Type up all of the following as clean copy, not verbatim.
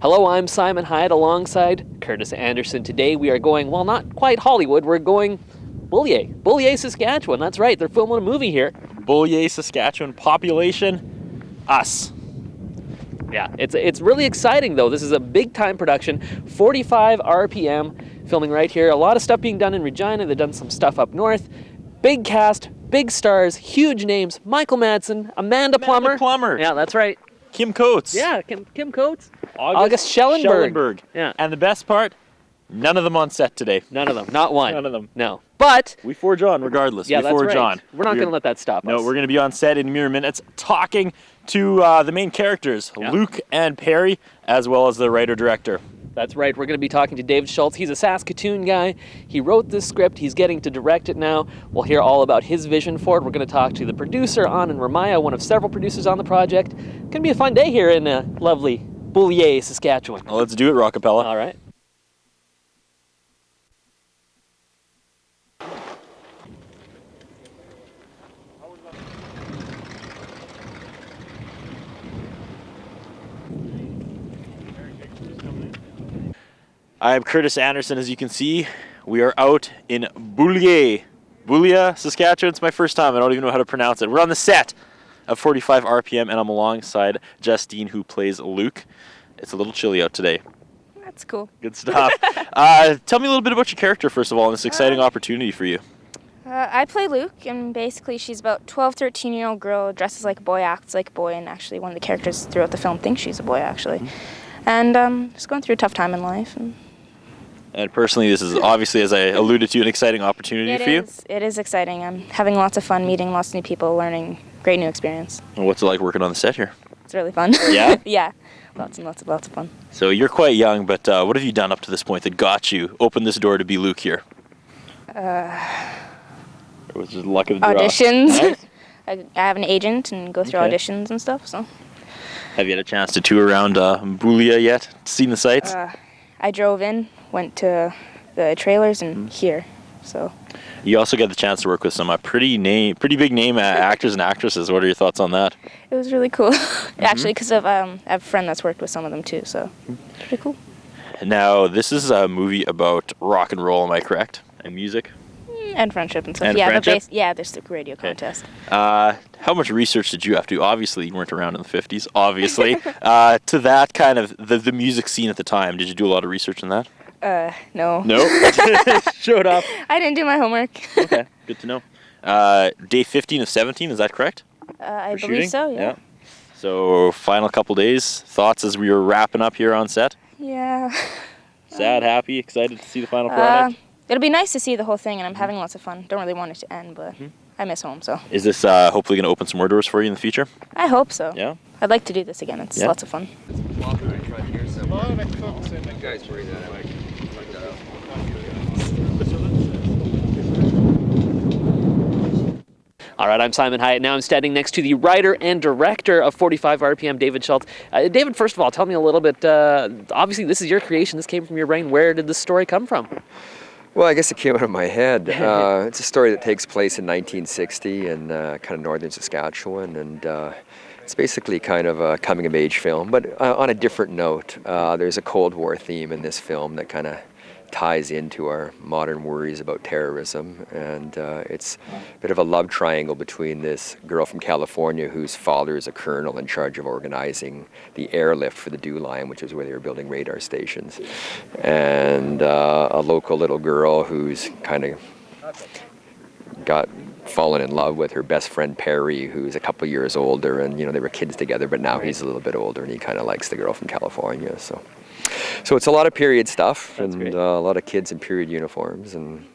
Hello, I'm Simon Hyatt alongside Curtis Anderson. Today we are going, well, not quite Hollywood, we're going Bulyea, Saskatchewan. That's right, they're filming a movie here. Bulyea, Saskatchewan, population, us. Yeah, it's really exciting though. This is a big time production, 45 RPM, filming right here. A lot of stuff being done in Regina. They've done some stuff up north. Big cast, big stars, huge names. Michael Madsen, Amanda Plummer. Yeah, that's right. Kim Coates. Yeah, Kim Coates. August Schellenberg. Yeah. And the best part, none of them on set today. None of them. Not one. None of them. No. But we forge on regardless. Yeah, we forge that's right. on. We're not going to let that stop us. No, we're going to be on set in mere minutes talking to the main characters, Luke and Perry, as well as the writer-director. That's right. We're going to be talking to Dave Schultz. He's a Saskatoon guy. He wrote this script. He's getting to direct it now. We'll hear all about his vision for it. We're going to talk to the producer, Anand Ramayya, one of several producers on the project. Going to be a fun day here in lovely Bulyea, Saskatchewan. Well, let's do it, Rockapella. All right. I'm Curtis Anderson. As you can see, we are out in Bulyea, Saskatchewan. It's my first time. I don't even know how to pronounce it. We're on the set of 45 RPM, and I'm alongside Justine, who plays Luke. It's a little chilly out today. That's cool. Good stuff. Tell me a little bit about your character, first of all, and this exciting opportunity for you. I play Luke, and basically she's about 12, 13-year-old girl, dresses like a boy, acts like a boy, and actually one of the characters throughout the film thinks she's a boy, actually. Mm-hmm. And just going through a tough time in life. And personally, this is obviously, as I alluded to, an exciting opportunity for you. It is exciting. I'm having lots of fun, meeting lots of new people, learning great new experience. And what's it like working on the set here? It's really fun. Yeah? Yeah. Lots of fun. So you're quite young, but what have you done up to this point that got you, opened this door to be Luke here? It was just luck of the draw. Auditions. Nice. I have an agent and go through auditions and stuff, so. Have you had a chance to tour around Bulyea yet? Seen the sights? I drove in, went to the trailers, and here, so. You also got the chance to work with some pretty big name actors and actresses. What are your thoughts on that? It was really cool, actually, because I have a friend that's worked with some of them too, so pretty cool. Now, this is a movie about rock and roll, am I correct? And music? And friendship and stuff. And yeah, friendship? There's the radio contest. How much research did you have to? Obviously, you weren't around in the 50s, obviously. To that kind of, the music scene at the time, did you do a lot of research on that? No. No? Showed up. I didn't do my homework. Okay, good to know. Day 15 of 17, is that correct? I For believe shooting? so, yeah. So, final couple days, thoughts as we were wrapping up here on set? Yeah. Sad, happy, excited to see the final product? It'll be nice to see the whole thing, and I'm having lots of fun. Don't really want it to end, but I miss home, so. Is this hopefully going to open some more doors for you in the future? I hope so. Yeah? I'd like to do this again. It's lots of fun. All right, I'm Simon Hyatt. Now I'm standing next to the writer and director of 45 RPM, David Schultz. David, first of all, tell me a little bit, obviously this is your creation, this came from your brain. Where did this story come from? Well, I guess it came out of my head. It's a story that takes place in 1960 in kind of northern Saskatchewan, and it's basically kind of a coming-of-age film, but on a different note. There's a Cold War theme in this film that kind of ties into our modern worries about terrorism, and it's a bit of a love triangle between this girl from California whose father is a colonel in charge of organizing the airlift for the Dew Line, which is where they were building radar stations, and a local little girl who's kind of fallen in love with her best friend Perry, who's a couple years older, and they were kids together, but now he's a little bit older and he kind of likes the girl from California. So it's a lot of period stuff. That's and a lot of kids in period uniforms and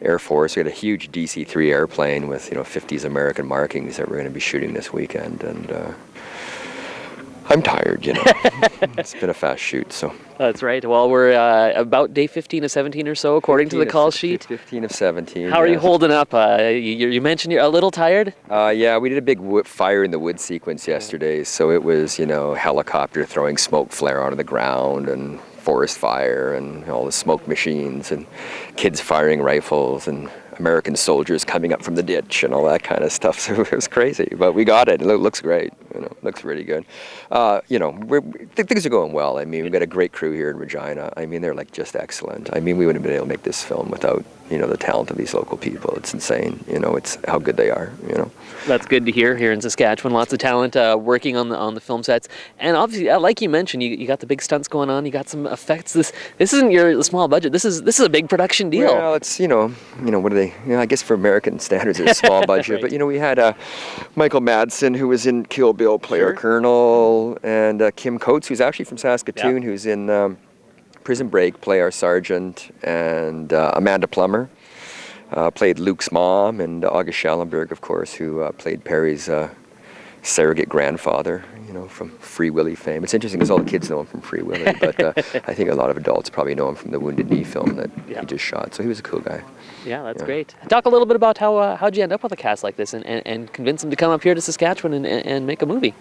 Air Force. We had a huge DC-3 airplane with 50s American markings that we're going to be shooting this weekend, and I'm tired, It's been a fast shoot, so. That's right. Well, we're about day 15 of 17 or so, according to the call sheet. 15 of 17. How are you holding up? You mentioned you're a little tired? Yeah, we did a big fire in the wood sequence yesterday, so it was, helicopter throwing smoke flare onto the ground and forest fire and all the smoke machines and kids firing rifles and American soldiers coming up from the ditch and all that kind of stuff. So it was crazy, but we got it. It looks great. looks really good. Things are going well. I mean, we've got a great crew here in Regina. I mean, they're like just excellent. I mean, we wouldn't have been able to make this film without, the talent of these local people. It's insane. It's how good they are, That's good to hear here in Saskatchewan. Lots of talent working on the film sets. And obviously, like you mentioned, you got the big stunts going on. You got some effects. This isn't your small budget. This is a big production deal. Well, it's, what are they? I guess for American standards, it's a small budget. Right. But, we had Michael Madsen, who was in Kill Bill, play our colonel, and Kim Coates, who's actually from Saskatoon, who's in Prison Break, play our sergeant, and Amanda Plummer played Luke's mom, and August Schallenberg, of course, who played Perry's surrogate grandfather, from Free Willy fame. It's interesting because all the kids know him from Free Willy, but I think a lot of adults probably know him from the Wounded Knee film that he just shot. So he was a cool guy. Yeah, that's great. Talk a little bit about how'd you end up with a cast like this and convince them to come up here to Saskatchewan and make a movie?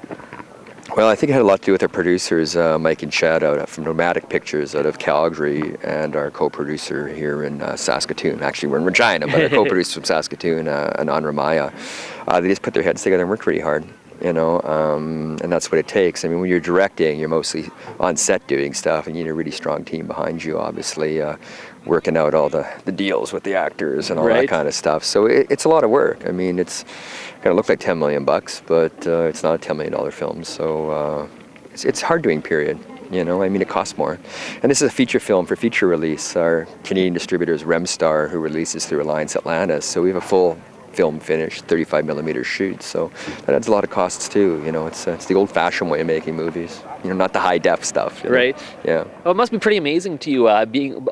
Well, I think it had a lot to do with our producers, Mike and Chad out from Nomadic Pictures out of Calgary, and our co-producer here in Saskatoon. Actually, we're in Regina, but our co-producer from Saskatoon, Anand Ramayya. They just put their heads together and worked really hard. And that's what it takes. I mean, when you're directing, you're mostly on set doing stuff, and you need a really strong team behind you, obviously, working out all the deals with the actors and all that kind of stuff. So it's a lot of work. I mean, it's going to look like $10 million, but it's not a $10 million film. So it's hard doing, period. I mean, it costs more. And this is a feature film for feature release. Our Canadian distributor is Remstar, who releases through Alliance Atlantis. So we have a full film finish, 35 millimeter shoot, so that adds a lot of costs too. It's the old-fashioned way of making movies. Not the high-def stuff. Right. Yeah. Well, it must be pretty amazing to you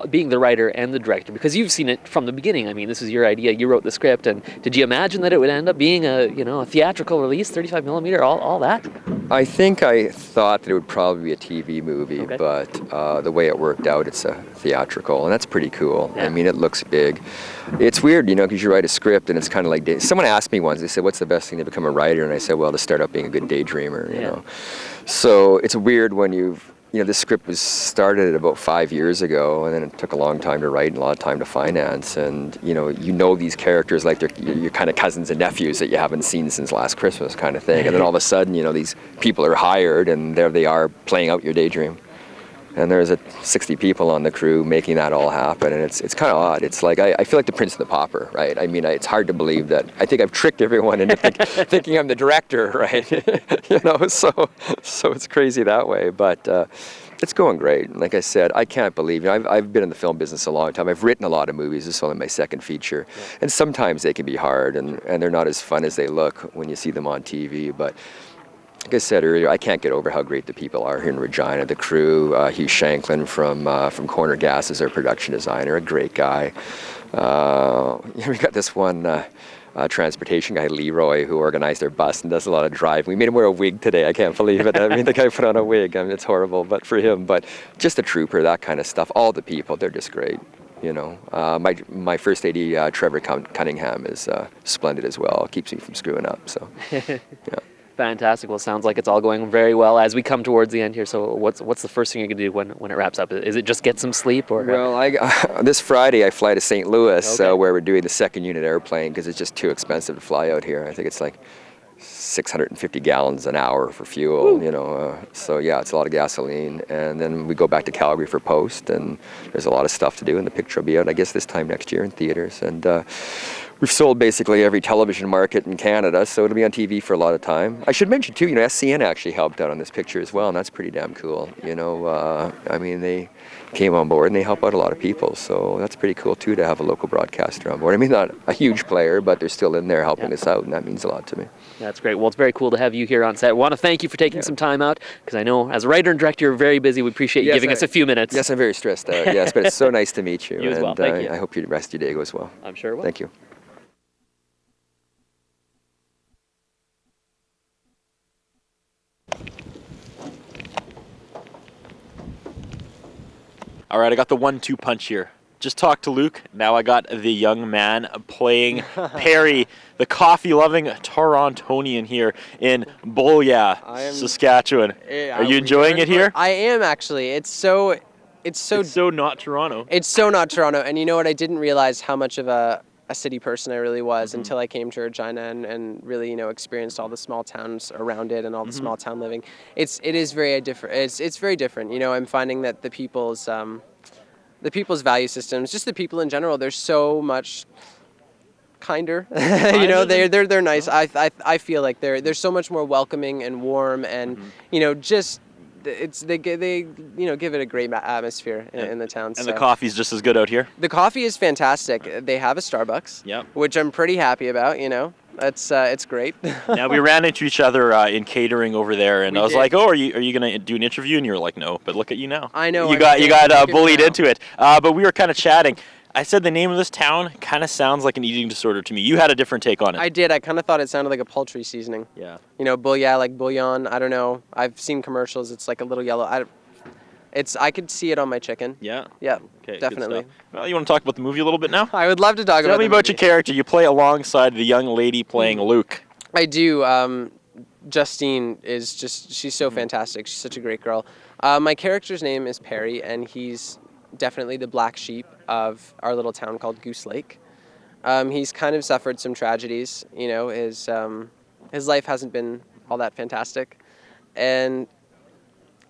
being the writer and the director, because you've seen it from the beginning. I mean, this is your idea. You wrote the script, and did you imagine that it would end up being a theatrical release, 35 millimeter, all that? I think I thought that it would probably be a TV movie, but the way it worked out, it's a theatrical, and that's pretty cool. Yeah. I mean, it looks big. It's weird, because you write a script, and it's kind of like someone asked me once. They said, "What's the best thing to become a writer?" And I said, "Well, to start out being a good daydreamer." You know. So it's weird when this script was started about 5 years ago, and then it took a long time to write and a lot of time to finance. And these characters like they're your kind of cousins and nephews that you haven't seen since last Christmas, kind of thing. And then all of a sudden, these people are hired, and there they are playing out your daydream. And there's 60 people on the crew making that all happen, and it's kind of odd. It's like I feel like the Prince and the Pauper, right? I mean, it's hard to believe that. I think I've tricked everyone into thinking I'm the director, right? So it's crazy that way. But it's going great. Like I said, I can't believe. I've been in the film business a long time. I've written a lot of movies. This is only my second feature, and sometimes they can be hard, and they're not as fun as they look when you see them on TV, but. Like I said earlier, I can't get over how great the people are here in Regina. The crew, Hugh Shanklin from Corner Gas is our production designer, a great guy. We got this one transportation guy, Leroy, who organized their bus and does a lot of driving. We made him wear a wig today. I can't believe it. I mean, the guy put on a wig. I mean, it's horrible, but for him. But just a trooper, that kind of stuff. All the people, they're just great. My first AD, Trevor Cunningham, is splendid as well. Keeps me from screwing up. So, yeah. Fantastic. Well, it sounds like it's all going very well as we come towards the end here. So what's the first thing you're going to do when it wraps up? Is it just get some sleep? Or Well, this Friday I fly to St. Louis where we're doing the second unit airplane because it's just too expensive to fly out here. I think it's like 650 gallons an hour for fuel, so yeah, it's a lot of gasoline. And then we go back to Calgary for post, and there's a lot of stuff to do, and the picture will be out, I guess, this time next year in theaters. And we've sold basically every television market in Canada, so it'll be on TV for a lot of time. I should mention too, SCN actually helped out on this picture as well, and that's pretty damn cool. I mean, they came on board and they help out a lot of people, so that's pretty cool too to have a local broadcaster on board. I mean, not a huge player, but they're still in there helping us out, and that means a lot to me. That's great. Well, it's very cool to have you here on set. I want to thank you for taking some time out, because I know as a writer and director you're very busy. We appreciate you giving us a few minutes. Yes, I'm very stressed out, yes, but it's so nice to meet you. You as well. Thank you. I hope your rest of your day goes well. I'm sure it will. Thank you. All right, I got the 1-2 punch here. Just talked to Luke. Now I got the young man playing Perry, the coffee-loving Torontonian here in Bulyea, Saskatchewan. Are you enjoying it here? I am, actually. It's so not Toronto. It's so not Toronto. And you know what? I didn't realize how much of a a city person I really was until I came to Regina and really, experienced all the small towns around it and all the small town living. It is very different. It's very different. I'm finding that the people's value systems, just the people in general, they're so much kinder. They're nice. I feel like they're so much more welcoming and warm and just they give it a great atmosphere in the town. And the coffee's just as good out here? The coffee is fantastic. They have a Starbucks, which I'm pretty happy about, It's great. Now, we ran into each other in catering over there, and I was like, "Oh, are you going to do an interview?" And you were like, "No," but look at you now. I know. You got bullied into it. But we were kind of chatting. I said the name of this town kind of sounds like an eating disorder to me. You had a different take on it. I did. I kind of thought it sounded like a poultry seasoning. Yeah. Bulyea, like bouillon. I don't know. I've seen commercials. It's like a little yellow. I could see it on my chicken. Yeah? Yeah, Okay, definitely. Well, you want to talk about the movie a little bit now? I would love to talk about Tell me about your character. You play alongside the young lady playing Luke. I do. Justine is she's so fantastic. She's such a great girl. My character's name is Perry, and he's definitely the black sheep of our little town called Goose Lake. He's kind of suffered some tragedies. His life hasn't been all that fantastic. And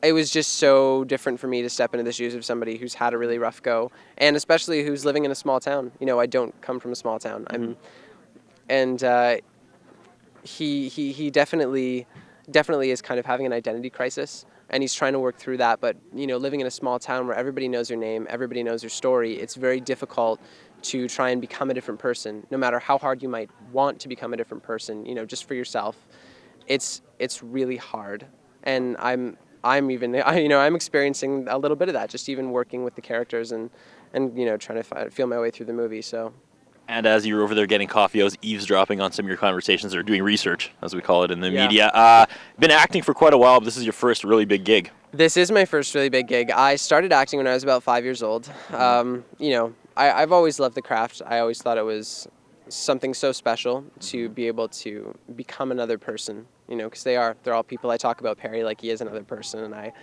it was just so different for me to step into the shoes of somebody who's had a really rough go, and especially who's living in a small town. I don't come from a small town. He definitely is kind of having an identity crisis, and he's trying to work through that. But living in a small town where everybody knows your name, everybody knows your story, it's very difficult to try and become a different person, no matter how hard you might want to become a different person. Just for yourself, it's really hard, and I'm experiencing a little bit of that, just even working with the characters and trying to feel my way through the movie. So. And as you were over there getting coffee, I was eavesdropping on some of your conversations, or doing research, as we call it in the media. Been acting for quite a while, but this is your first really big gig. This is my first really big gig. I started acting when I was about 5 years old. I've always loved the craft. I always thought it was something so special to be able to become another person, because they're all people. I talk about Perry like he is another person, and I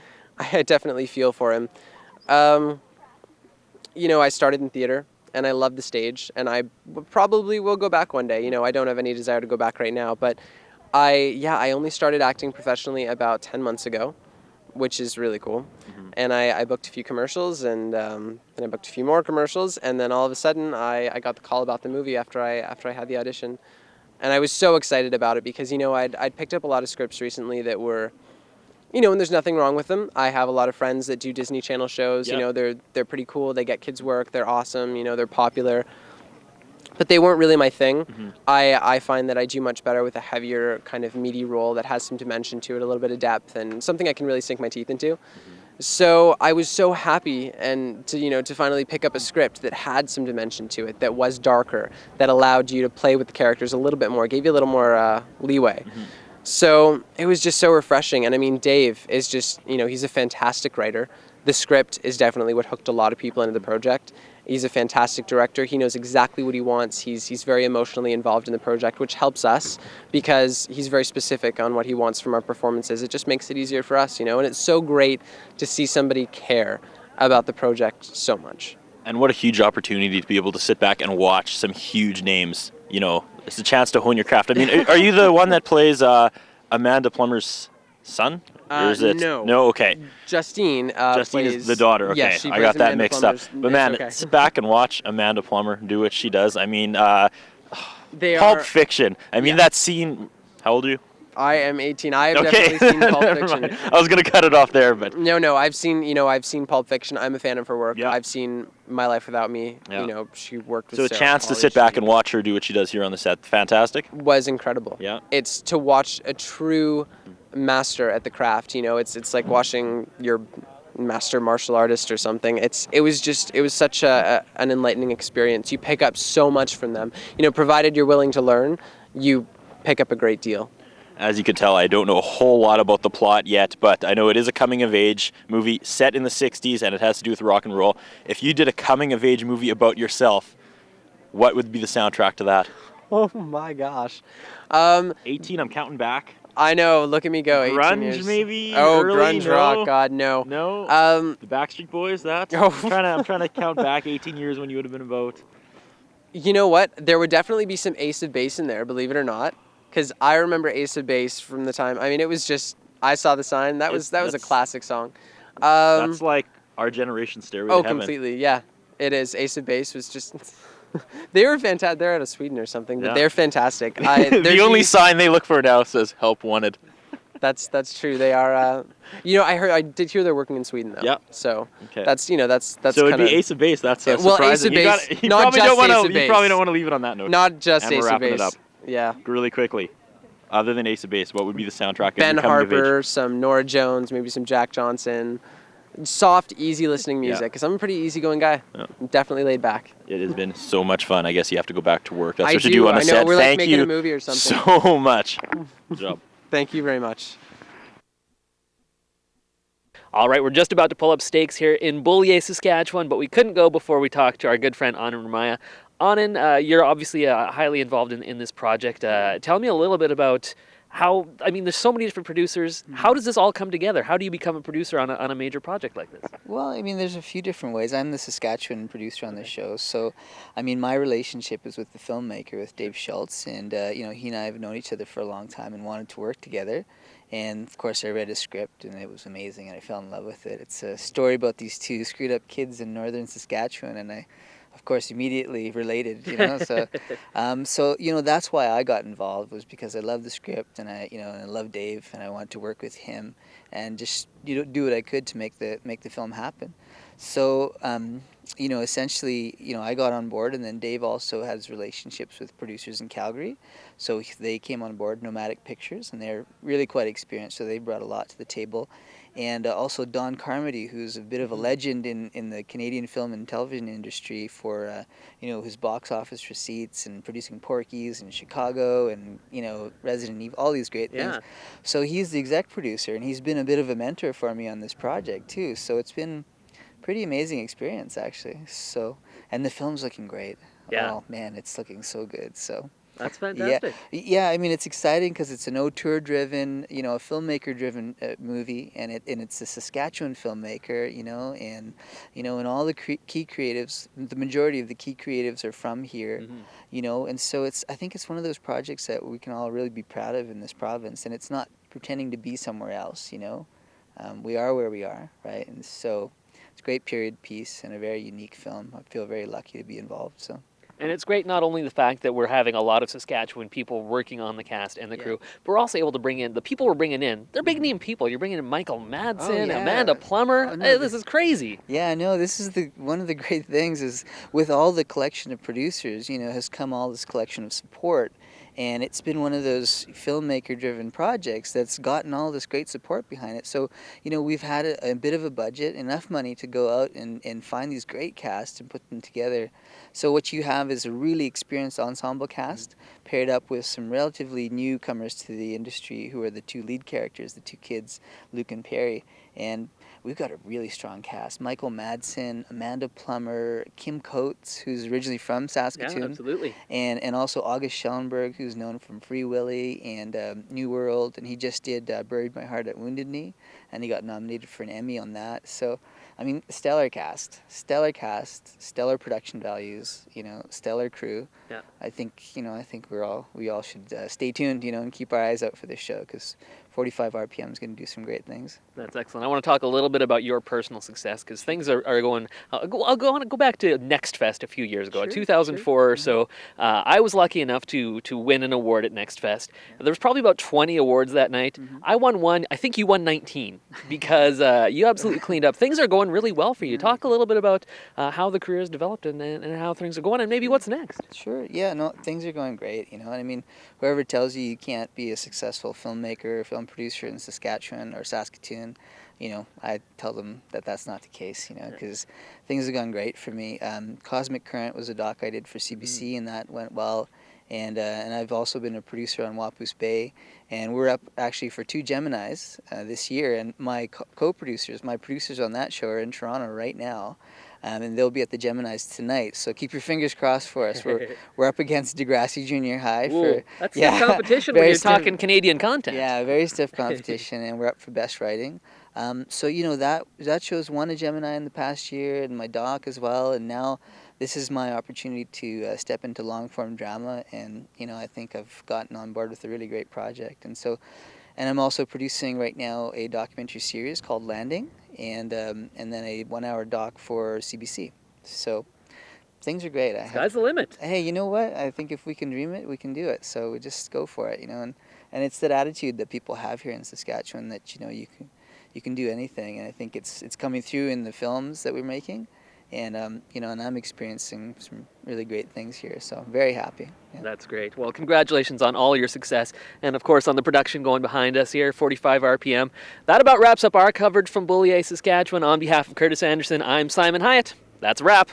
definitely feel for him. I started in theater, and I love the stage, and I probably will go back one day. I don't have any desire to go back right now, but I only started acting professionally about 10 months ago, which is really cool. And I booked a few commercials, and then I booked a few more commercials, and then all of a sudden I got the call about the movie after I had the audition. And I was so excited about it because, I'd picked up a lot of scripts recently that were, and there's nothing wrong with them. I have a lot of friends that do Disney Channel shows. Yep. They're pretty cool. They get kids work. They're awesome. They're popular. But they weren't really my thing. I find that I do much better with a heavier kind of meaty role that has some dimension to it, a little bit of depth, and something I can really sink my teeth into. So I was so happy to finally pick up a script that had some dimension to it, that was darker, that allowed you to play with the characters a little bit more, gave you a little more leeway. So it was just so refreshing. And I mean, Dave is just, he's a fantastic writer. The script is definitely what hooked a lot of people into the project. He's a fantastic director. He knows exactly what he wants. He's very emotionally involved in the project, which helps us because he's very specific on what he wants from our performances. It just makes it easier for us, and it's so great to see somebody care about the project so much. And what a huge opportunity to be able to sit back and watch some huge names. It's a chance to hone your craft. I mean, are you the one that plays Amanda Plummer's son? Or is it? No. No, okay. Justine Justine is the daughter. Okay, yes, I got that Amanda mixed Plummer's, up. But man, okay. sit back and watch Amanda Plummer do what she does. I mean, They Pulp are, Fiction. I mean, that scene. How old are you? I am 18. I have definitely seen Pulp Fiction. Mind. I was gonna cut it off there, but No, I've seen Pulp Fiction. I'm a fan of her work. Yeah. I've seen My Life Without Me. Yeah. She worked with so a Sarah chance to Polley. sit back and watch her do what she does here on the set. Fantastic. Was incredible. Yeah. It's to watch a true master at the craft. It's like watching your master martial artist or something. It was such an enlightening experience. You pick up so much from them. Provided you're willing to learn, you pick up a great deal. As you can tell, I don't know a whole lot about the plot yet, but I know it is a coming-of-age movie set in the 60s, and it has to do with rock and roll. If you did a coming-of-age movie about yourself, what would be the soundtrack to that? Oh my gosh. 18, I'm counting back. I know, look at me go. 18 Grunge, years. maybe? Oh, Early? grunge No? rock, God, no. No? The Backstreet Boys, that? Oh. I'm trying to count back 18 years when you would have been about You know what? There would definitely be some Ace of Base in there, believe it or not, because I remember Ace of Base from the time. I mean, it was just I Saw the Sign. That was a That's- classic song. That's like our generation's Stairway to Heaven. Completely. Yeah, it is. Ace of Base was just. They were fantastic. They're out of Sweden or something, but Yeah. they're fantastic. The only sign they look for now says "Help Wanted." That's true. They are. I did hear they're working in Sweden though. Yeah. So Okay. that's So kind it'd of be Ace of Base. That's Well, Ace of surprising. Base, You not probably just don't want Ace of to. Base. You probably don't want to leave it on that note. not just And we're Ace of wrapping it Base. up. Yeah. Really quickly. Other than Ace of Base, what would be the soundtrack? Ben of Coming of Age? Harper, some Nora Jones, maybe some Jack Johnson. Soft, easy listening music. Yeah. Because I'm a pretty easy-going guy. Yeah. I'm definitely laid back. It has been so much fun. I guess you have to go back to work. That's I what you do. do on I a know. set. We're like Thank making you a movie or something. so much. Good job. Thank you very much. All right, we're just about to pull up stakes here in Bulyea, Saskatchewan, but we couldn't go before we talked to our good friend Anand Ramayya. Anand, you're obviously highly involved in this project. Tell me a little bit about how, I mean, there's so many different producers. How does this all come together? How do you become a producer on a major project like this? Well, I mean, there's a few different ways. I'm the Saskatchewan producer on this show, so I mean, my relationship is with the filmmaker, with Dave Schultz, and he and I have known each other for a long time and wanted to work together. And of course, I read his script, and it was amazing, and I fell in love with it. It's a story about these two screwed up kids in northern Saskatchewan, and I, of course, immediately related. So that's why I got involved, was because I love the script, and I love Dave, and I wanted to work with him, and just do what I could to make the film happen. So essentially, I got on board, and then Dave also has relationships with producers in Calgary, so they came on board, Nomadic Pictures, and they're really quite experienced, so they brought a lot to the table. And also Don Carmody, who's a bit of a legend in the Canadian film and television industry for his box office receipts and producing Porky's in Chicago and Resident Evil, all these great things. Yeah. So he's the exec producer, and he's been a bit of a mentor for me on this project too. So it's been pretty amazing experience, actually. So, and the film's looking great. Yeah. Oh man, it's looking so good. So. That's fantastic. Yeah. I mean, it's exciting because it's an auteur-driven, a filmmaker-driven movie, and it's a Saskatchewan filmmaker, and all the key creatives, the majority of the key creatives are from here, and so I think it's one of those projects that we can all really be proud of in this province, and it's not pretending to be somewhere else, we are where we are, right? And so it's a great period piece and a very unique film. I feel very lucky to be involved. So. And it's great not only the fact that we're having a lot of Saskatchewan people working on the cast and the crew, but we're also able to bring in, the people we're bringing in, they're big name people. You're bringing in Michael Madsen, Amanda Plummer. This is crazy. Yeah, no, this is one of the great things is with all the collection of producers, has come all this collection of support. And it's been one of those filmmaker-driven projects that's gotten all this great support behind it. So, we've had a bit of a budget, enough money to go out and find these great casts and put them together. So what you have is a really experienced ensemble cast paired up with some relatively newcomers to the industry who are the two lead characters, the two kids, Luke and Perry. And we've got a really strong cast. Michael Madsen, Amanda Plummer, Kim Coates, who's originally from Saskatoon. Yeah, absolutely. And also August Schellenberg, who's known from Free Willy and New World. And he just did Buried My Heart at Wounded Knee, and he got nominated for an Emmy on that. So, I mean, stellar cast, stellar production values, stellar crew. Yeah. I think we all should stay tuned, and keep our eyes out for this show, because 45 RPM is going to do some great things. That's excellent. I want to talk a little bit about your personal success, because things are going. I'll go back to Next Fest a few years ago, 2004 or so. I was lucky enough to win an award at Next Fest. There was probably about 20 awards that night. I won one. I think you won 19 because you absolutely cleaned up. Things are going really well for you. Talk a little bit about how the career has developed and how things are going, and maybe what's next. Sure. Yeah. No, things are going great. I mean, whoever tells you can't be a successful filmmaker, film producer in Saskatchewan or Saskatoon, I tell them that that's not the case, because things have gone great for me. Cosmic Current was a doc I did for CBC, and that went well. And I've also been a producer on Wapoos Bay, and we're up actually for 2 Geminis this year. And my co-producers, my producers on that show are in Toronto right now. And they'll be at the Geminis tonight, so keep your fingers crossed for us. We're up against Degrassi Junior High. That's stiff competition when you're talking Canadian content. Yeah, very stiff competition, and we're up for Best Writing. So that show's won a Gemini in the past year, and my doc as well. And now this is my opportunity to step into long form drama, and I think I've gotten on board with a really great project. And I'm also producing right now a documentary series called Landing, and then a 1 hour doc for CBC. So things are great. Sky's the limit. Hey, you know what? I think if we can dream it, we can do it. So we just go for it, and it's that attitude that people have here in Saskatchewan that you can do anything, and I think it's coming through in the films that we're making, and and I'm experiencing some really great things here, so I'm very happy. Yeah. That's great. Well, congratulations on all your success, and of course on the production going behind us here, 45 RPM. That about wraps up our coverage from Bulyea, Saskatchewan. On behalf of Curtis Anderson, I'm Simon Hyatt. That's a wrap.